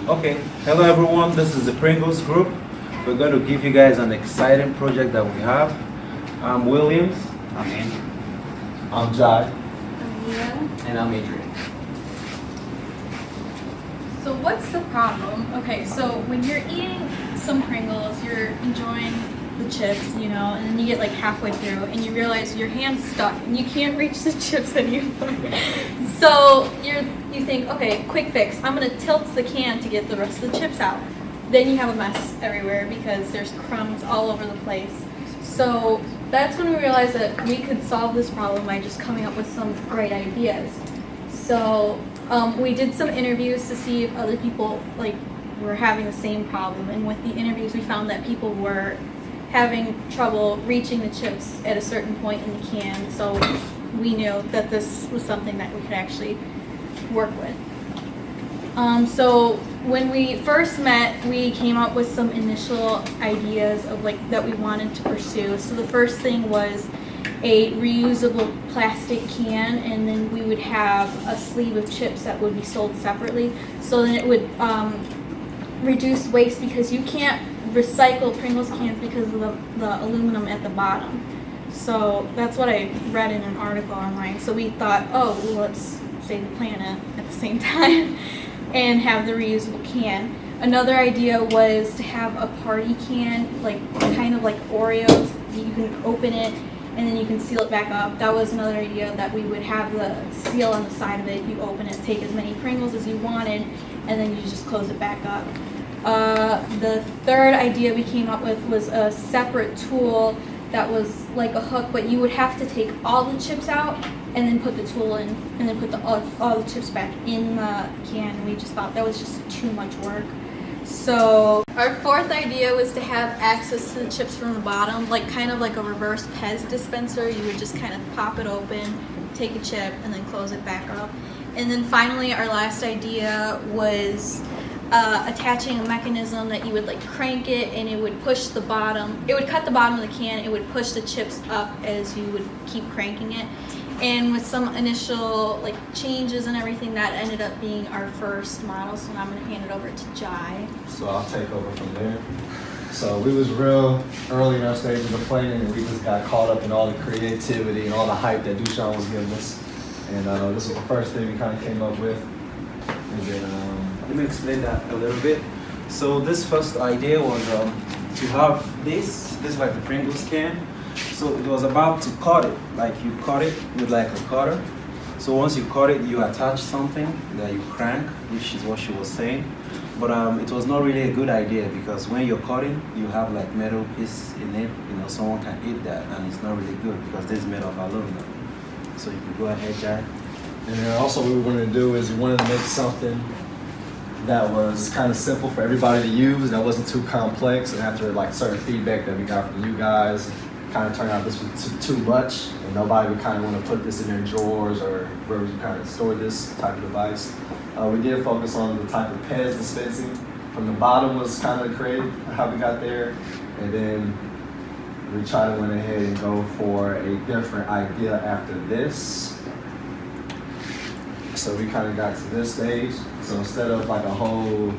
Okay, hello everyone, this is the Pringles group. We're going to give you guys an exciting project that we have. I'm Williams. I'm Andrew. I'm Jai. Yeah. And I'm Adrian. So what's the problem? Okay, so when you're eating some Pringles, you're enjoying the chips, and then you get like halfway through and you realize your hand's stuck and you can't reach the chips anymore. So you think, okay, quick fix. I'm gonna tilt the can to get the rest of the chips out. Then you have a mess everywhere because there's crumbs all over the place. So that's when we realized that we could solve this problem by just coming up with some great ideas. So we did some interviews to see if other people were having the same problem, and with the interviews we found that people were having trouble reaching the chips at a certain point in the can. So we knew that this was something that we could actually work with. So when we first met, we came up with some initial ideas of that we wanted to pursue. So the first thing was a reusable plastic can, and then we would have a sleeve of chips that would be sold separately. So then it would reduce waste, because you can't recycle Pringles cans because of the aluminum at the bottom. So that's what I read in an article online. So we thought, oh, well, let's save the planet at the same time and have the reusable can. Another idea was to have a party can, kind of like Oreos. You can open it and then you can seal it back up. That was another idea, that we would have the seal on the side of it. You open it, take as many Pringles as you wanted, and then you just close it back up. The third idea we came up with was a separate tool that was like a hook, but you would have to take all the chips out and then put the tool in, and then put all the chips back in the can. And we just thought that was just too much work. So our fourth idea was to have access to the chips from the bottom, kind of like a reverse Pez dispenser. You would just kind of pop it open, take a chip, and then close it back up. And then finally, our last idea was attaching a mechanism that you would crank it, and it would push the bottom. It would cut the bottom of the can. It would push the chips up as you would keep cranking it. And with some initial changes and everything, that ended up being our first model. So now I'm going to hand it over to Jai. So I'll take over from there. So we was real early in our stages of planning, and we just got caught up in all the creativity and all the hype that Dushan was giving us. And this was the first thing we kind of came up with. And then Let me explain that a little bit. So this first idea was to have this is like the Pringles can. So it was about to cut it, you cut it with a cutter. So once you cut it, you attach something that you crank, which is what she was saying. But it was not really a good idea, because when you're cutting, you have metal piece in it. Someone can eat that, and it's not really good because this is made of aluminum. So you can go ahead, Jai. And then also what we wanted to do is we wanted to make something that was kind of simple for everybody to use, that wasn't too complex. And after certain feedback that we got from you guys, kind of turned out this was too much, and nobody would kind of want to put this in their drawers or where you kind of store this type of device. We did focus on the type of Pez dispensing. From the bottom was kind of creative, how we got there, and then we tried to went ahead and go for a different idea after this. So we kind of got to this stage. So instead of a whole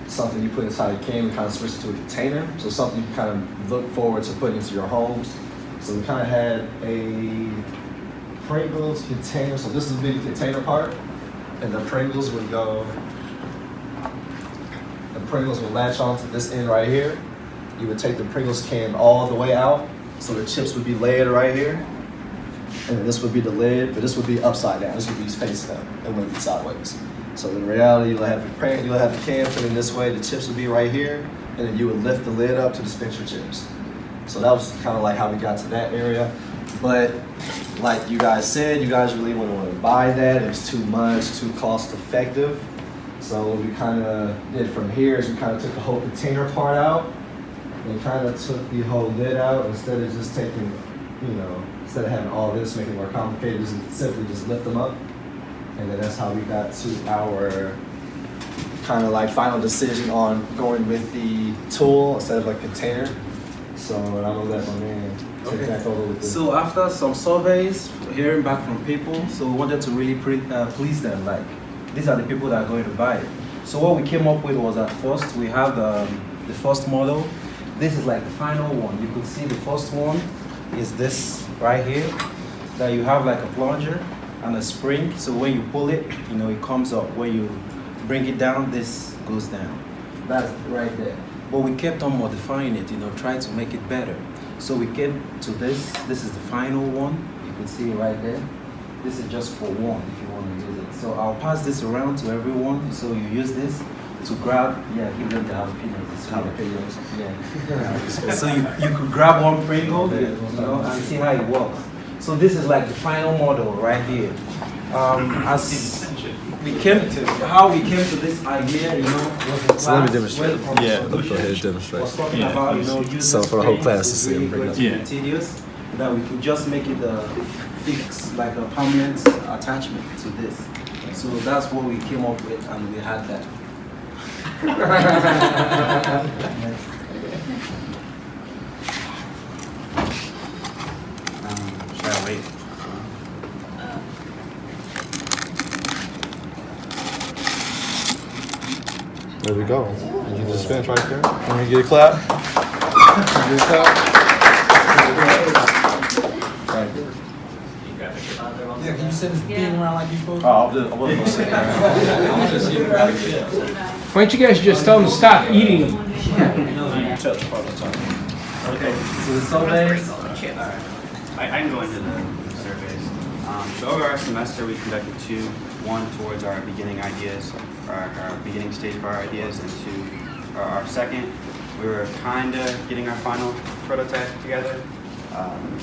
something you put inside a can, we kind of switched to a container. So something you can kind of look forward to putting into your homes. So we kind of had a Pringles container. So this is the big container part, and the Pringles would latch onto this end right here. You would take the Pringles can all the way out. So the chips would be layered right here. And then this would be the lid, but this would be upside down. This would be face down. It wouldn't be sideways. So in reality, you'll have the can put in this way. The chips would be right here, and then you would lift the lid up to dispense your chips. So that was kind of how we got to that area. But like you guys said, you guys really wouldn't want to buy that. It was too much, too cost effective. So what we kind of did from here is we kind of took the whole container part out and kind of took the whole lid out, instead of just taking, instead of having all this, making it more complicated, just simply just lift them up. And then that's how we got to our kind of final decision on going with the tool instead of a container. So I'm gonna let my man take back over with this. So after some surveys, hearing back from people, so we wanted to really please them. These are the people that are going to buy it. So what we came up with was at first we have the first model. This is like the final one. You could see the first one is this right here, that you have like a plunger and a spring. So when you pull it, you know, it comes up. When you bring it down, this goes down. That's right there. But we kept on modifying it, you know, trying to make it better. So we came to this. This is the final one. You can see it right there. This is just for one if you want to use it. So I'll pass this around to everyone. So you use this to grab, give them the jalapenos. Jalapenos. Yeah. So you could grab one Pringle, you know, and see how it works. So this is like the final model right here. As we came to how we came to this idea, you know, was in class. So let me demonstrate. Yeah, go ahead, demonstrate. Was talking about, you know, using So for the whole springs class to is see really them bring going it to be tedious, that we could just make it a fix, like a permanent attachment to this. So that's what we came up with, and we had that. Should I wait? There we go. You can just finish right there. Let me get a clap. Get a clap. Yeah, can you send this thing around like you supposed to? I wasn't gonna say Why don't you guys just tell them to stop eating? Okay, so the surveys. I can go into the surveys. So over our semester, we conducted two. One towards our beginning ideas, our beginning stage for our ideas, and two, our second, we were kind of getting our final prototype together.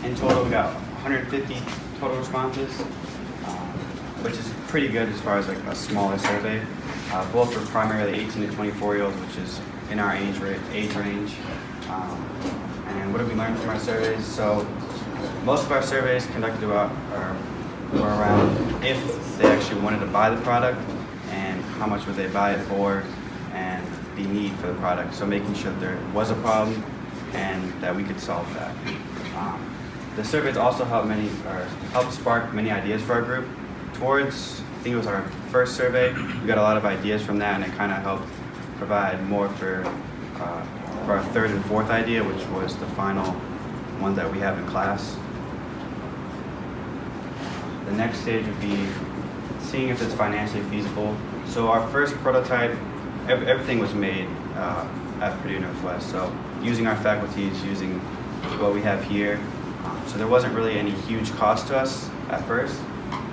In total, we got 150 total responses, which is pretty good as far as like a smaller survey. Both were primarily 18 to 24-year-olds, which is in our age range. And what did we learn from our surveys? So most of our surveys conducted were around if they actually wanted to buy the product and how much would they buy it for and the need for the product. So making sure that there was a problem and that we could solve that. The surveys also helped spark many ideas for our group. Towards, I think it was our first survey, we got a lot of ideas from that, and it kind of helped provide more for our third and fourth idea, which was the final one that we have in class. The next stage would be seeing if it's financially feasible. So our first prototype, everything was made at Purdue Northwest. So using our faculties, using what we have here. So there wasn't really any huge cost to us at first.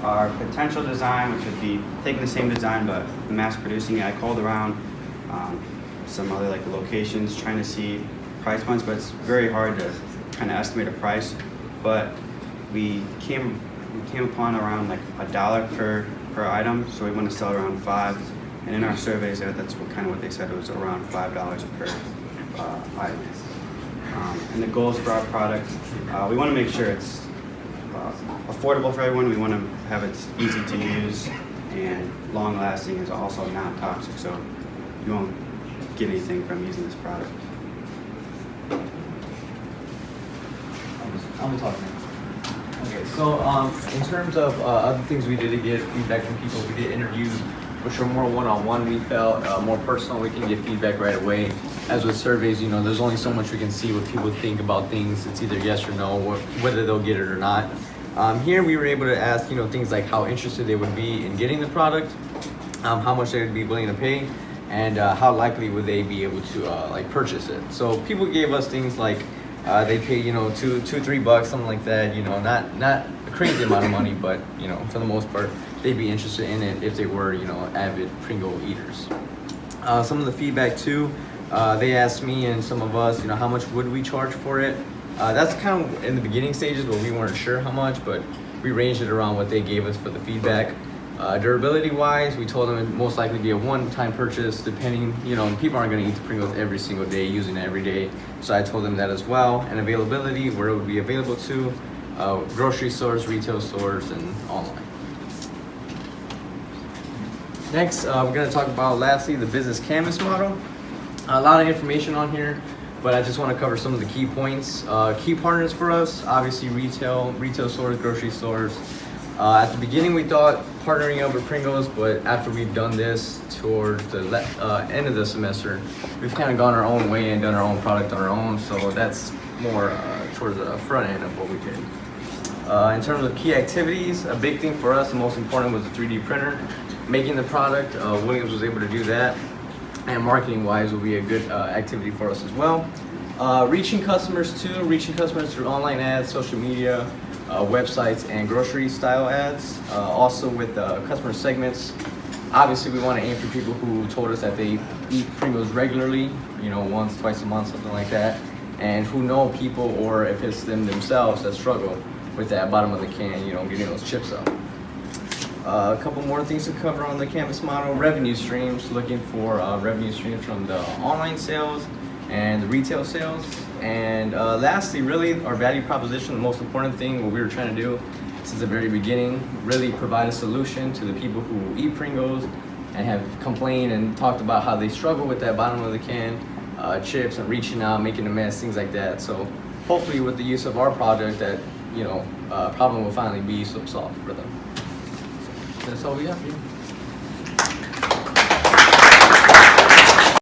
Our potential design, which would be taking the same design but mass producing it, I called around some other like locations trying to see price points, but it's very hard to kind of estimate a price. But we came upon around like $1 per item, so we want to sell around $5. And in our surveys, that's what they said, it was around $5 per item. And the goals for our product, we want to make sure it's affordable for everyone. We want to have it easy to use and long lasting, is also not toxic, so you won't get anything from using this product. I'm talking. Okay, so in terms of other things we did to get feedback from people, we did interviews which are more one-on-one. We felt more personal. We can get feedback right away. As with surveys, you know, there's only so much we can see what people think about things. It's either yes or no, or whether they'll get it or not. Here we were able to ask, you know, things like how interested they would be in getting the product, how much they would be willing to pay, and how likely would they be able to like purchase it. So people gave us things like they pay, you know, $2-3, something like that. You know, not a crazy amount of money, but you know, for the most part, they'd be interested in it if they were, you know, avid Pringle eaters. Some of the feedback too, they asked me and some of us, you know, how much would we charge for it? That's kind of in the beginning stages, but we weren't sure how much, but we ranged it around what they gave us for the feedback. Durability wise, we told them it'd most likely be a one-time purchase, depending, you know, people aren't going to eat the Pringles every single day, using it every day. So I told them that as well. And availability, where it would be available to, grocery stores, retail stores, and online. Next, we're going to talk about, lastly, the business canvas model. A lot of information on here, but I just want to cover some of the key points. Key partners for us, obviously retail stores, grocery stores. At the beginning, we thought partnering up with Pringles, but after we've done this towards the end of the semester, we've kind of gone our own way and done our own product on our own. So that's more towards the front end of what we did. In terms of key activities, a big thing for us, the most important was the 3D printer. Making the product, Williams was able to do that, and marketing wise will be a good activity for us as well. Reaching customers through online ads, social media, websites, and grocery style ads. Also with customer segments, obviously we want to aim for people who told us that they eat Pringles regularly, you know, once, twice a month, something like that, and who know people, or if it's them themselves that struggle with that bottom of the can, you know, getting those chips up. A couple more things to cover on the Canvas model. Revenue streams, looking for revenue streams from the online sales and the retail sales. And lastly, really our value proposition, the most important thing, what we were trying to do since the very beginning, really provide a solution to the people who eat Pringles and have complained and talked about how they struggle with that bottom of the can chips and reaching out, making a mess, things like that. So hopefully with the use of our project, that, you know, problem will finally be solved for them. So that's all we have for you.